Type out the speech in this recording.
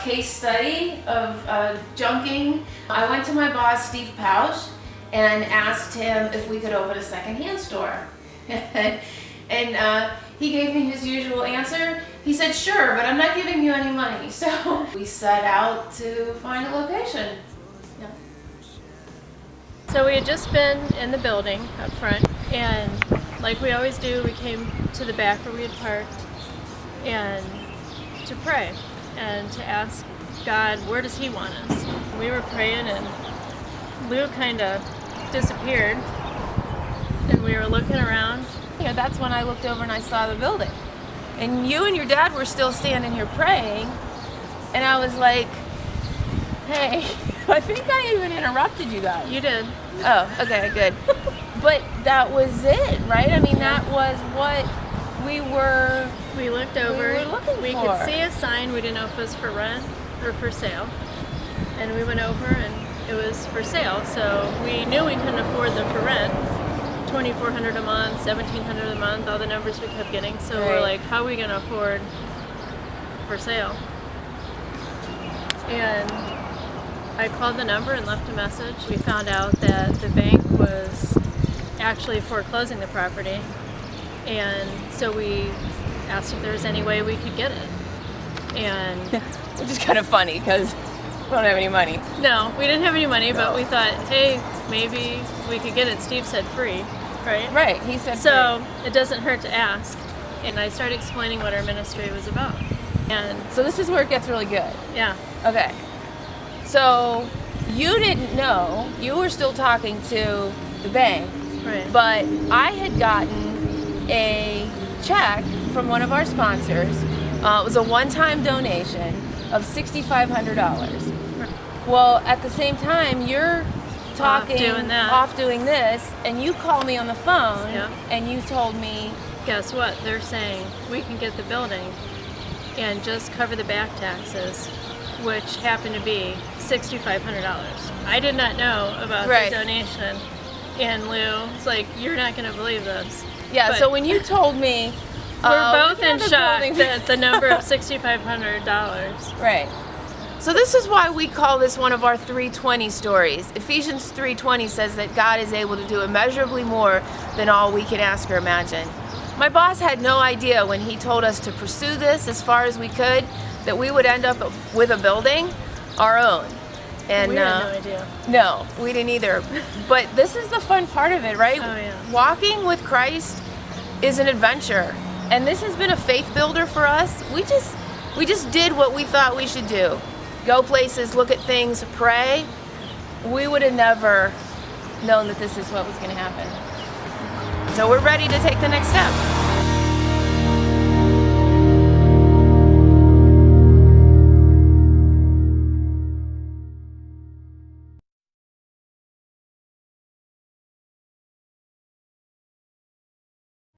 case study of junking. I went to my boss, Steve Pausch, and asked him if we could open a secondhand store. And he gave me his usual answer. He said, sure, but I'm not giving you any money. So we set out to find a location. Yeah. So we had just been in the building up front, and like we always do, we came to the back where we had parked and to pray and to ask God, where does He want us? We were praying, and Lou kind of disappeared, and we were looking around. You know, that's when I looked over and I saw the building. And you and your dad were still standing here praying, and I was like, hey, I think I even interrupted you guys. You did. Oh, okay, good. But that was it, right? I mean, that was what we looked over. were looking we for. could see a sign. We didn't know if it was for rent or for sale. And we went over, and it was for sale. So we knew we couldn't afford them for rent. $2,400 a month, $1,700 a month, all the numbers we kept getting. So we're like, how are we going to afford for sale? And I called the number and left a message. We found out that the bank was actually foreclosing the property. And so we asked if there was any way we could get it. And which is kind of funny because we don't have any money. no, we didn't have any money, but we thought, hey, maybe we could get it. Steve said free, right? Right, he said So it doesn't hurt to ask. And I started explaining what our ministry was about. And so this is where it gets really good. yeah, Okay. So you didn't know, you were still talking to the bank, right. but I had gotten a check from one of our sponsors. It was a one-time donation of $6,500. Well, at the same time, you're talking off doing that. this, and you called me on the phone, Yeah. and you told me, Guess what? They're saying we can get the building and just cover the back taxes, which happened to be $6,500. I did not know about Right. the donation. And Lou was like, you're not going to believe this. yeah. But So when you told me, we're we both in found a shock building- at the number of $6,500. Right. So this is why we call this one of our 3:20 stories. Ephesians 3:20 says that God is able to do immeasurably more than all we can ask or imagine. My boss had no idea when he told us to pursue this as far as we could that we would end up with a building, our own. And We had no idea. no, we didn't either. But this is the fun part of it, right? Oh, yeah. Walking with Christ is an adventure. And this has been a faith builder for us. We just did what we thought we should do. Go places, look at things, pray. We would have never known that this is what was going to happen. So we're ready to take the next step.